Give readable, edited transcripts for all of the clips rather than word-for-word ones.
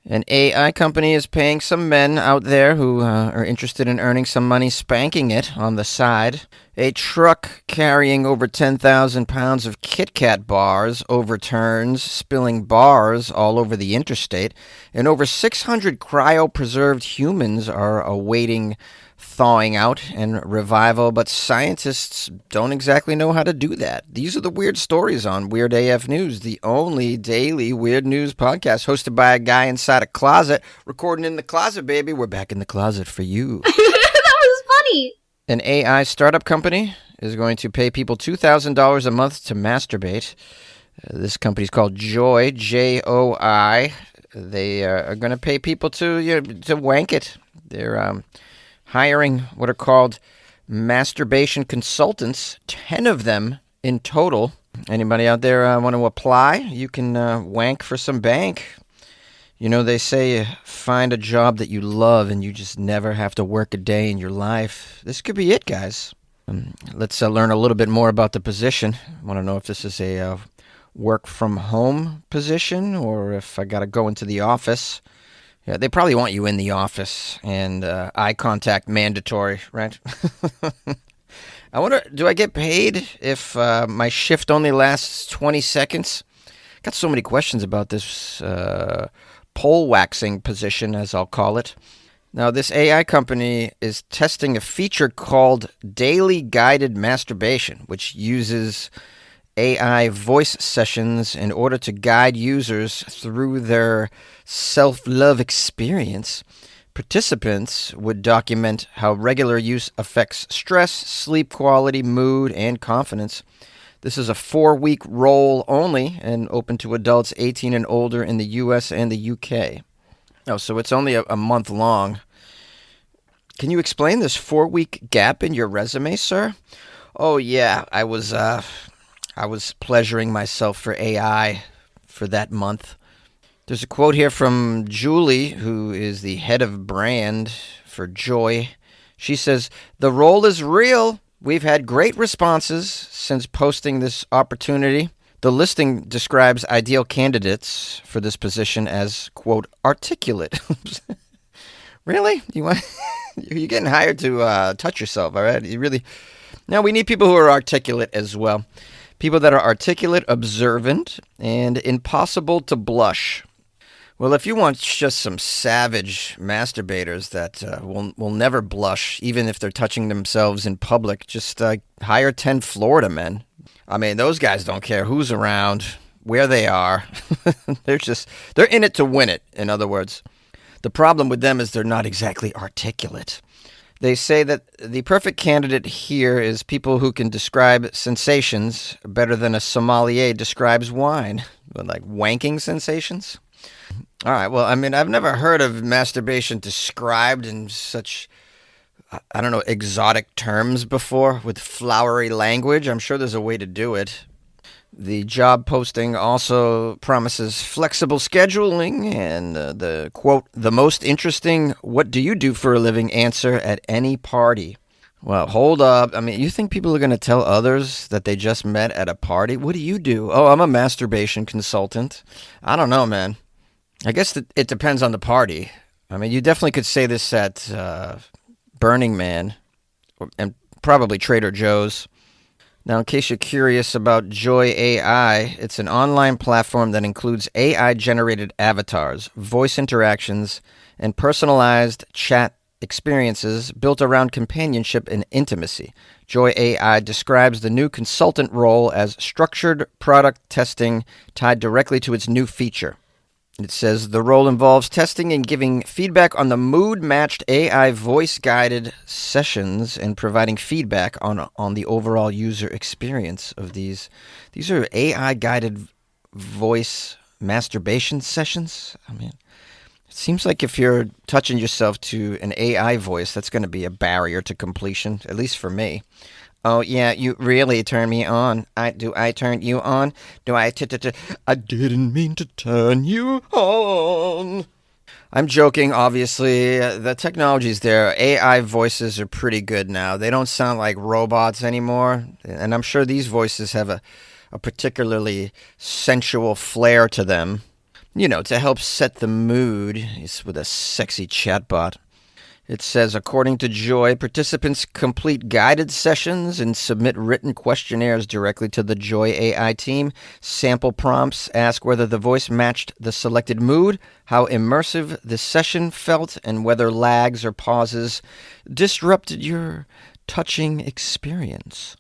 An AI company is paying some men out there who are interested in earning some money spanking it on the side. A truck carrying over 10,000 pounds of Kit Kat bars overturns, spilling bars all over the interstate, and over 600 cryopreserved humans are awaiting thawing out and revival, but scientists don't exactly know how to do that. These are the weird stories on Weird AF News, the only daily weird news podcast hosted by a guy inside a closet, recording in the closet, baby. We're back in the closet for you. That was funny. An AI startup company is going to pay people $2,000 a month to masturbate. This company's called Joy, Joi. They are going to pay people to wank it. They're hiring what are called masturbation consultants, 10 of them in total. Anybody out there want to apply? You can wank for some bank. You know, they say find a job that you love and you just never have to work a day in your life. This could be it, guys. Let's learn a little bit more about the position. I want to know if this is a work from home position or if I got to go into the office. Yeah, they probably want you in the office and eye contact mandatory, right? I wonder, do I get paid if my shift only lasts 20 seconds? Got so many questions about this pole waxing position, as I'll call it. Now, this AI company is testing a feature called Daily Guided Masturbation, which uses AI voice sessions in order to guide users through their self-love experience. Participants would document how regular use affects stress, sleep quality, mood, and confidence. This is a 4-week roll only and open to adults 18 and older in the U.S. and the U.K. Oh, so it's only a month long. Can you explain this 4-week gap in your resume, sir? Oh, yeah, I was pleasuring myself for AI for that month. There's a quote here from Julie, who is the head of brand for Joy. She says, "The role is real. We've had great responses since posting this opportunity. The listing describes ideal candidates for this position as, quote, articulate." Really? You're getting hired to touch yourself, all right? You really... Now, we need people who are articulate as well. People that are articulate, observant, and impossible to blush. Well, if you want just some savage masturbators that will never blush, even if they're touching themselves in public, just hire 10 Florida men. I mean, those guys don't care who's around, where they are. They're in it to win it, in other words. The problem with them is they're not exactly articulate. They say that the perfect candidate here is people who can describe sensations better than a sommelier describes wine. Like wanking sensations? All right, well, I mean, I've never heard of masturbation described in such, I don't know, exotic terms before with flowery language. I'm sure there's a way to do it. The job posting also promises flexible scheduling and the, quote, the most interesting "what do you do for a living" answer at any party. Well, hold up. I mean, you think people are going to tell others that they just met at a party? What do you do? Oh, I'm a masturbation consultant. I don't know, man. I guess it depends on the party. I mean, you definitely could say this at Burning Man and probably Trader Joe's. Now, in case you're curious about Joy AI, it's an online platform that includes AI-generated avatars, voice interactions, and personalized chat experiences built around companionship and intimacy. Joy AI describes the new consultant role as structured product testing tied directly to its new feature. It says the role involves testing and giving feedback on the mood-matched AI voice-guided sessions and providing feedback on the overall user experience of these. These are AI-guided voice masturbation sessions. I mean, it seems like if you're touching yourself to an AI voice, that's going to be a barrier to completion, at least for me. Oh, yeah, you really turn me on. Do I turn you on? I didn't mean to turn you on. I'm joking, obviously. The technology's there. AI voices are pretty good now. They don't sound like robots anymore. And I'm sure these voices have a particularly sensual flair to them. to help set the mood. It's with a sexy chatbot. It says, according to Joy, participants complete guided sessions and submit written questionnaires directly to the Joy AI team. Sample prompts ask whether the voice matched the selected mood, how immersive the session felt, and whether lags or pauses disrupted your touching experience.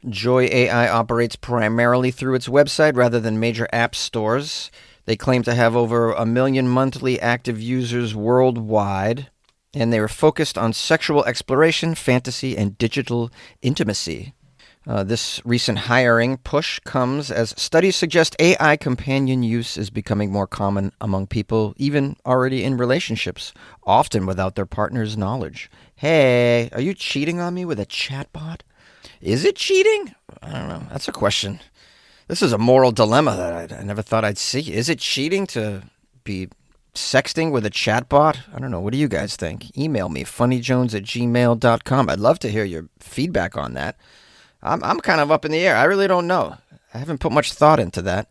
Joy AI operates primarily through its website rather than major app stores. They claim to have over 1 million monthly active users worldwide, and they were focused on sexual exploration, fantasy, and digital intimacy. This recent hiring push comes as studies suggest AI companion use is becoming more common among people, even already in relationships, often without their partner's knowledge. Hey, are you cheating on me with a chatbot? Is it cheating? I don't know. That's a question. This is a moral dilemma that I never thought I'd see. Is it cheating to be sexting with a chatbot? I don't know. What do you guys think? Email me, funnyjones@gmail.com. I'd love to hear your feedback on that. I'm kind of up in the air. I really don't know. I haven't put much thought into that.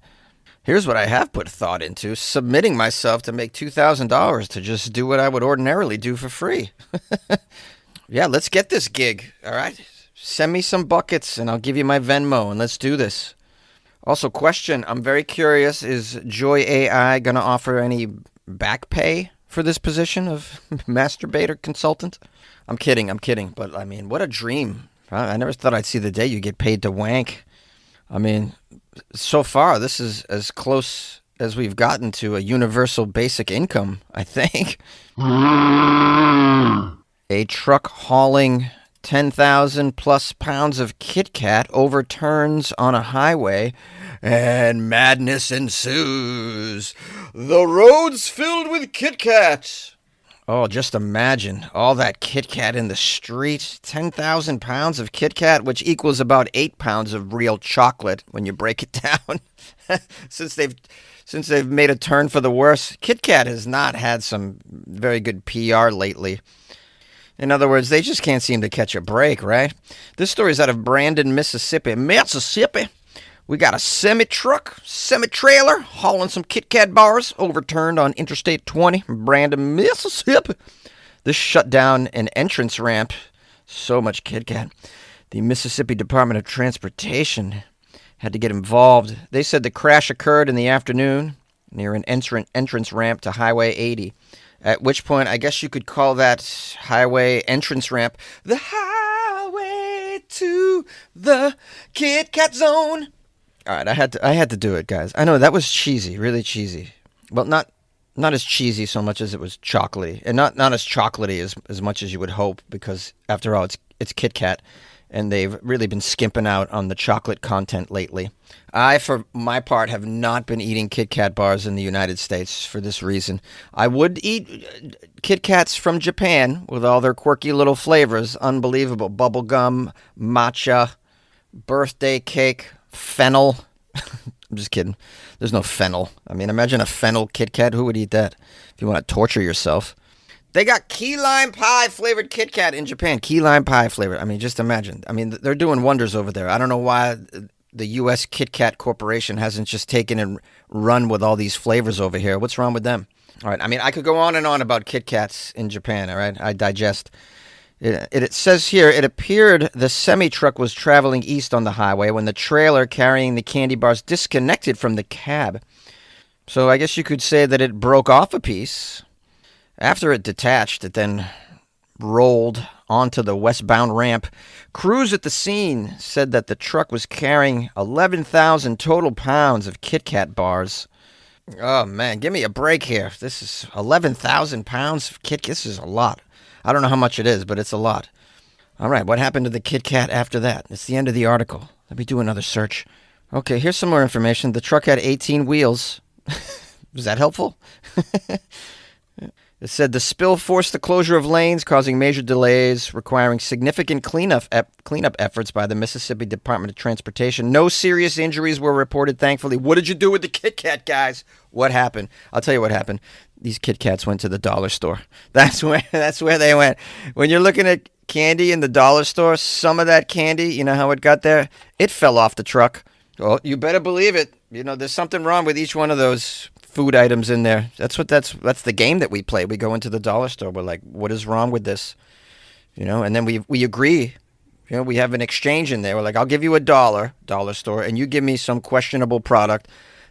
Here's what I have put thought into: submitting myself to make $2,000 to just do what I would ordinarily do for free. Yeah, let's get this gig, all right? Send me some buckets and I'll give you my Venmo and let's do this. Also, question, I'm very curious, is Joy AI going to offer any back pay for this position of masturbator consultant? I'm kidding, but I mean, what a dream. I never thought I'd see the day you get paid to wank. I mean, so far, this is as close as we've gotten to a universal basic income, I think. A truck hauling 10,000 plus pounds of Kit Kat overturns on a highway and madness ensues. The road's filled with Kit Kat. Oh, just imagine all that Kit Kat in the street. 10,000 pounds of Kit Kat, which equals about 8 pounds of real chocolate when you break it down. Since they've made a turn for the worse, Kit Kat has not had some very good PR lately. In other words, they just can't seem to catch a break, right? This story's out of Brandon, Mississippi. We got a semi-trailer, hauling some Kit Kat bars, overturned on Interstate 20, Brandon, Mississippi. This shut down an entrance ramp. So much Kit Kat. The Mississippi Department of Transportation had to get involved. They said the crash occurred in the afternoon near an entrance ramp to Highway 80. At which point, I guess you could call that highway entrance ramp the highway to the Kit Kat zone. All right, I had to do it, guys. I know that was cheesy, really cheesy. Well, not as cheesy so much as it was chocolatey, and not as chocolatey as much as you would hope, because after all, it's Kit Kat, and they've really been skimping out on the chocolate content lately. I, for my part, have not been eating Kit Kat bars in the United States for this reason. I would eat Kit Kats from Japan with all their quirky little flavors. Unbelievable. Bubblegum, matcha, birthday cake, fennel. I'm just kidding. There's no fennel. I mean, imagine a fennel Kit Kat. Who would eat that if you want to torture yourself? They got key lime pie flavored Kit Kat in Japan. Key lime pie flavored. I mean, just imagine. I mean, they're doing wonders over there. I don't know why the U.S. Kit Kat Corporation hasn't just taken and run with all these flavors over here. What's wrong with them? All right. I mean, I could go on and on about Kit Kats in Japan. All right. I digest. It says here, it appeared the semi-truck was traveling east on the highway when the trailer carrying the candy bars disconnected from the cab. So I guess you could say that it broke off a piece. After it detached, it then rolled onto the westbound ramp. Crews at the scene said that the truck was carrying 11,000 total pounds of Kit Kat bars. Oh, man, give me a break here. This is 11,000 pounds of Kit Kat. This is a lot. I don't know how much it is, but it's a lot. All right, what happened to the Kit Kat after that? It's the end of the article. Let me do another search. Okay, here's some more information. The truck had 18 wheels. Was that helpful? It said the spill forced the closure of lanes, causing major delays, requiring significant cleanup efforts by the Mississippi Department of Transportation. No serious injuries were reported, thankfully. What did you do with the Kit Kat, guys? What happened? I'll tell you what happened. These Kit Kats went to the dollar store. That's where they went. When you're looking at candy in the dollar store, some of that candy, you know how it got there? It fell off the truck. Well, you better believe it. You know, there's something wrong with each one of those food items in there. That's the game that we play. We go into the dollar store. We're like, what is wrong with this? And then we agree. We have an exchange in there. We're like, I'll give you $1, dollar store, and you give me some questionable product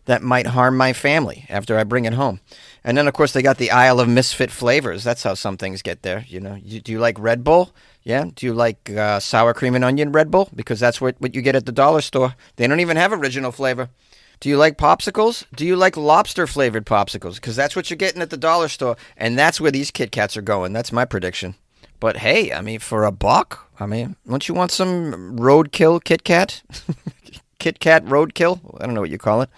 that might harm my family after I bring it home. And then, of course, they got the aisle of misfit flavors. That's how some things get there. Do you like Red Bull? Yeah. Do you like sour cream and onion Red Bull? Because that's what you get at the dollar store. They don't even have original flavor. Do you like popsicles? Do you like lobster-flavored popsicles? Because that's what you're getting at the dollar store, and that's where these Kit Kats are going. That's my prediction. But hey, for $1, don't you want some roadkill Kit Kat? Kit Kat roadkill? I don't know what you call it.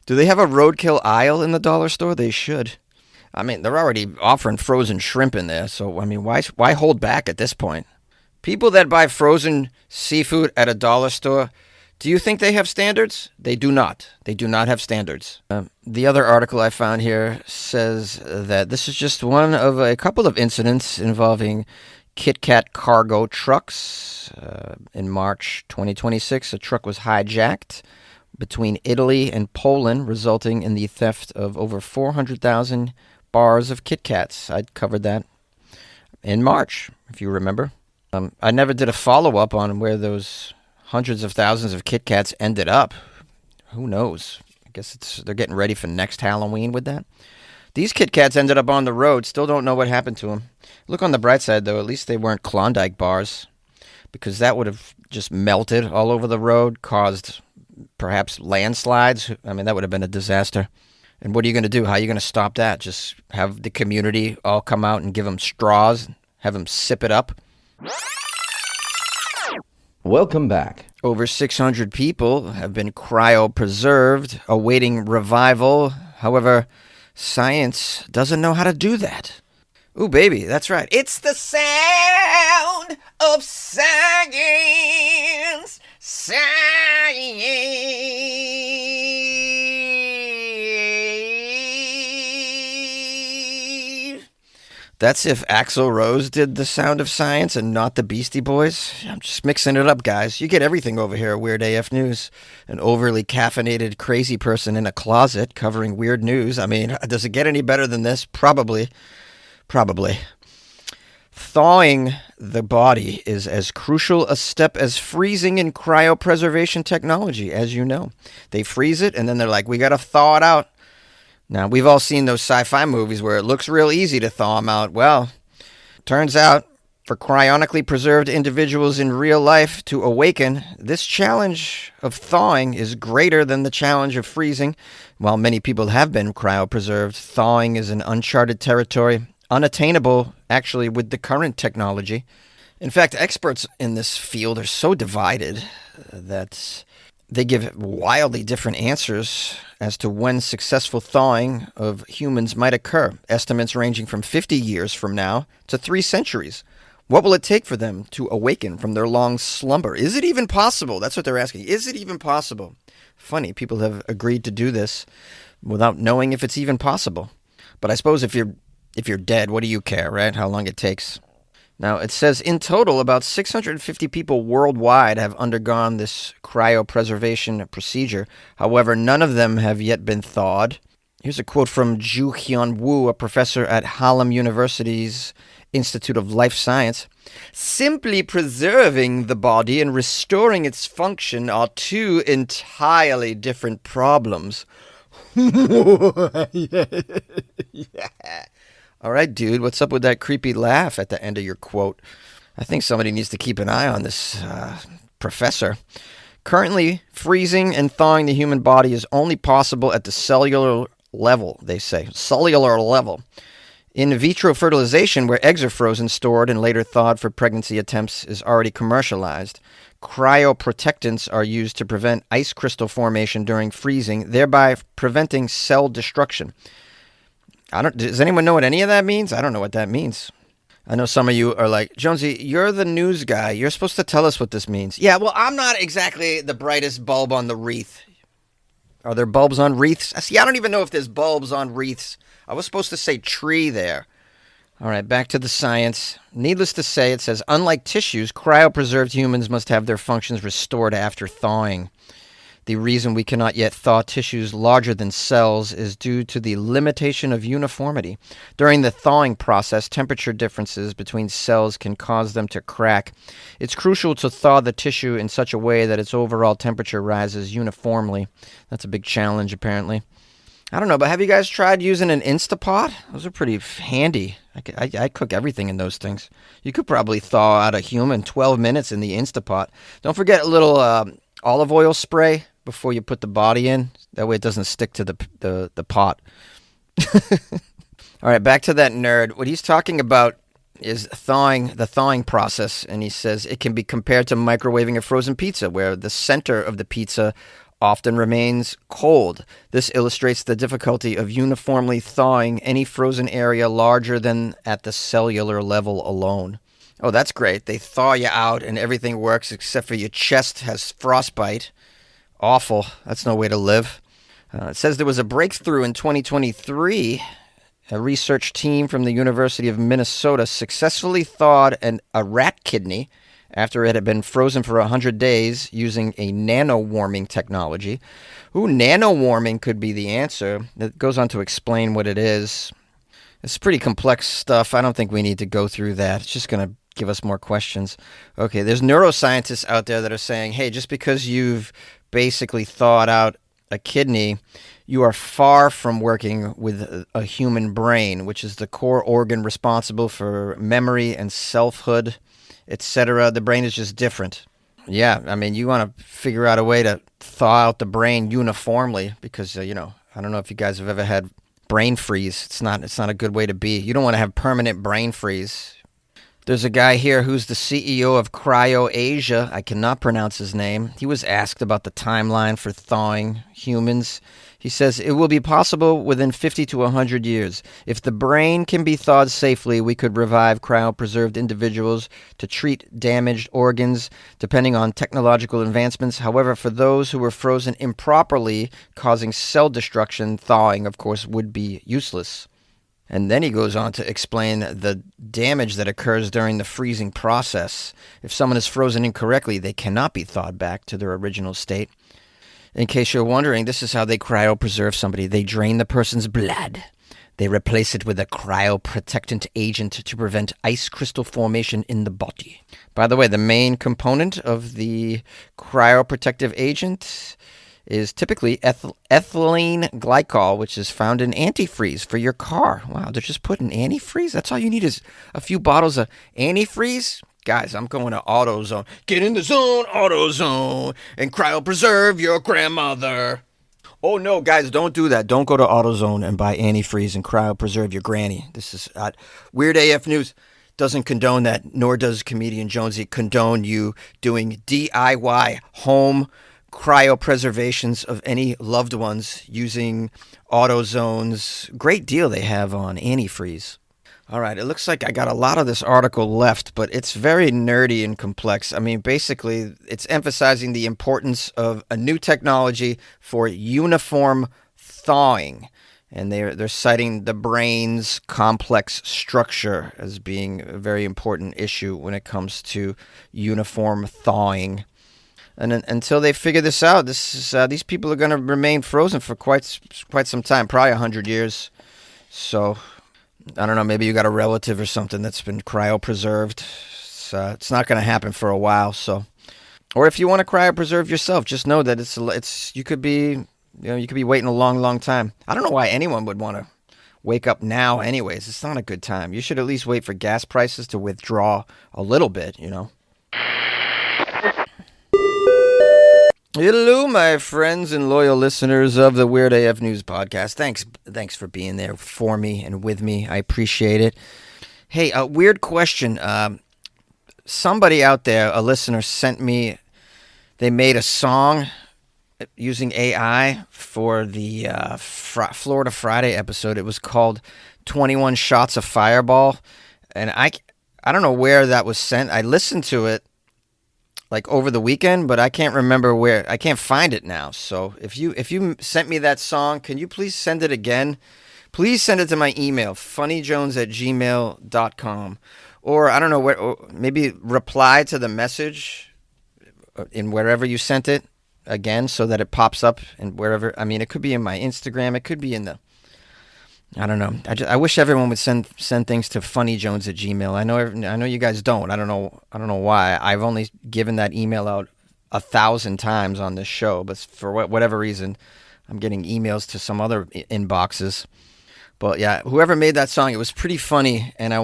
Do they have a roadkill aisle in the dollar store? They should. They're already offering frozen shrimp in there, so why hold back at this point? People that buy frozen seafood at a dollar store, do you think they have standards? They do not. They do not have standards. The other article I found here says that this is just one of a couple of incidents involving Kit Kat cargo trucks. In March 2026, a truck was hijacked between Italy and Poland, resulting in the theft of over 400,000 bars of Kit Kats. I covered that in March, if you remember. I never did a follow-up on where those hundreds of thousands of Kit Kats ended up. Who knows? I guess they're getting ready for next Halloween with that. These Kit Kats ended up on the road. Still don't know what happened to them. Look on the bright side, though. At least they weren't Klondike bars, because that would have just melted all over the road, caused perhaps landslides. That would have been a disaster. And what are you going to do? How are you going to stop that? Just have the community all come out and give them straws, have them sip it up? Welcome back. Over 600 people have been cryopreserved, awaiting revival. However, science doesn't know how to do that. Ooh, baby, that's right. It's the sound of science. That's if Axl Rose did the sound of science and not the Beastie Boys. I'm just mixing it up, guys. You get everything over here at Weird AF News. An overly caffeinated crazy person in a closet covering weird news. Does it get any better than this? Probably. Thawing the body is as crucial a step as freezing in cryopreservation technology, as you know. They freeze it, and then they're like, we got to thaw it out. Now, we've all seen those sci-fi movies where it looks real easy to thaw them out. Well, turns out, for cryonically preserved individuals in real life to awaken, this challenge of thawing is greater than the challenge of freezing. While many people have been cryopreserved, thawing is an uncharted territory, unattainable, actually, with the current technology. In fact, experts in this field are so divided that they give wildly different answers as to when successful thawing of humans might occur, estimates ranging from 50 years from now to 3 centuries. What will it take for them to awaken from their long slumber? Is it even possible? That's what they're asking. Is it even possible? Funny, people have agreed to do this without knowing if it's even possible. But I suppose if you're dead, what do you care, right? How long it takes. Now, it says in total, about 650 people worldwide have undergone this cryopreservation procedure. However, none of them have yet been thawed. Here's a quote from Ju Hyun Woo, a professor at Hallam University's Institute of Life Science. Simply preserving the body and restoring its function are two entirely different problems. Yeah. All right, dude, what's up with that creepy laugh at the end of your quote? I think somebody needs to keep an eye on this professor. Currently, freezing and thawing the human body is only possible at the cellular level, they say. Cellular level. In vitro fertilization, where eggs are frozen, stored, and later thawed for pregnancy attempts, is already commercialized. Cryoprotectants are used to prevent ice crystal formation during freezing, thereby preventing cell destruction. Does anyone know what any of that means? I don't know what that means. I know some of you are like, Jonesy, you're the news guy. You're supposed to tell us what this means. Yeah, well, I'm not exactly the brightest bulb on the wreath. Are there bulbs on wreaths? See, I don't even know if there's bulbs on wreaths. I was supposed to say tree there. All right, back to the science. Needless to say, it says, unlike tissues, cryopreserved humans must have their functions restored after thawing. The reason we cannot yet thaw tissues larger than cells is due to the limitation of uniformity. During the thawing process, temperature differences between cells can cause them to crack. It's crucial to thaw the tissue in such a way that its overall temperature rises uniformly. That's a big challenge, apparently. I don't know, but have you guys tried using an Instapot? Those are pretty handy. I cook everything in those things. You could probably thaw out a human 12 minutes in the Instapot. Don't forget a little olive oil spray before you put the body in. That way it doesn't stick to the pot. All right, back to that nerd. What he's talking about is the thawing process, and he says it can be compared to microwaving a frozen pizza, where the center of the pizza often remains cold. This illustrates the difficulty of uniformly thawing any frozen area larger than at the cellular level alone. Oh, that's great. They thaw you out and everything works except for your chest has frostbite. Awful. That's no way to live. It says there was a breakthrough in 2023. A research team from the University of Minnesota successfully thawed a rat kidney after it had been frozen for 100 days using a nano-warming technology. Ooh, nano-warming could be the answer. It goes on to explain what it is. It's pretty complex stuff. I don't think we need to go through that. It's just going to give us more questions. Okay, there's neuroscientists out there that are saying, hey, just because you've basically thawed out a kidney, you are far from working with a human brain, which is the core organ responsible for memory and selfhood, etc. The brain is just different. Yeah, I mean, you want to figure out a way to thaw out the brain uniformly because, I don't know if you guys have ever had brain freeze. It's not a good way to be. You don't want to have permanent brain freeze. There's a guy here who's the CEO of CryoAsia. I cannot pronounce his name. He was asked about the timeline for thawing humans. He says, it will be possible within 50 to 100 years. If the brain can be thawed safely, we could revive cryopreserved individuals to treat damaged organs, depending on technological advancements. However, for those who were frozen improperly, causing cell destruction, thawing, of course, would be useless. And then he goes on to explain the damage that occurs during the freezing process. If someone is frozen incorrectly, they cannot be thawed back to their original state. In case you're wondering, this is how they cryopreserve somebody. They drain the person's blood. They replace it with a cryoprotectant agent to prevent ice crystal formation in the body. By the way, the main component of the cryoprotective agent is typically ethylene glycol, which is found in antifreeze for your car. Wow, they're just putting antifreeze? That's all you need is a few bottles of antifreeze? Guys, I'm going to AutoZone. Get in the zone, AutoZone, and cryopreserve your grandmother. Oh, no, guys, don't do that. Don't go to AutoZone and buy antifreeze and cryopreserve your granny. This is Weird AF News doesn't condone that, nor does comedian Jonesy condone you doing DIY home cryopreservations of any loved ones using AutoZone's great deal they have on antifreeze. All right, it looks like I got a lot of this article left, but it's very nerdy and complex. I mean, basically, it's emphasizing the importance of a new technology for uniform thawing. And they're citing the brain's complex structure as being a very important issue when it comes to uniform thawing. And until they figure this out, these people are going to remain frozen for quite some time, probably 100 years. So I don't know, maybe you got a relative or something that's been cryopreserved. It's not going to happen for a while. So, or if you want to cryopreserve yourself, just know that you could be waiting a long, long time. I don't know why anyone would want to wake up now. Anyways, it's not a good time. You should at least wait for gas prices to withdraw a little bit. Hello, my friends and loyal listeners of the Weird AF News podcast. Thanks for being there for me and with me. I appreciate it. Hey, a weird question. Somebody out there, a listener, sent me. They made a song using AI for the Florida Friday episode. It was called 21 Shots of Fireball, and I don't know where that was sent. I listened to it like over the weekend, but I can't remember where. I can't find it now. So if you sent me that song, can you please send it again? Please send it to my email, funnyjones@gmail.com. Or I don't know where, or maybe reply to the message in wherever you sent it. again so that it pops up and wherever. I mean, it could be in my Instagram. It could be in the. I don't know. I wish everyone would send things to funnyjones@gmail. I know you guys don't. I don't know why. I've only given that email out 1,000 times on this show, but for whatever reason, I'm getting emails to some other inboxes. But yeah, whoever made that song, it was pretty funny, and I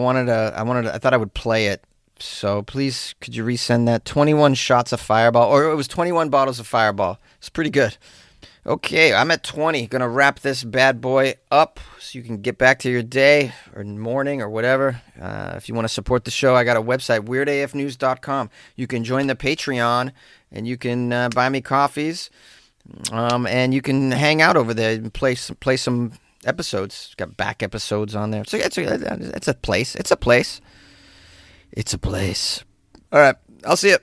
thought I would play it. So please, could you resend that? 21 shots of Fireball, or it was 21 bottles of Fireball. It's pretty good. Okay, I'm at 20. Gonna wrap this bad boy up so you can get back to your day or morning or whatever. If you want to support the show, I got a website, weirdafnews.com. You can join the Patreon, and you can buy me coffees, and you can hang out over there and play some episodes. It's got back episodes on there. So it's a place. It's a place. It's a place. All right, I'll see you.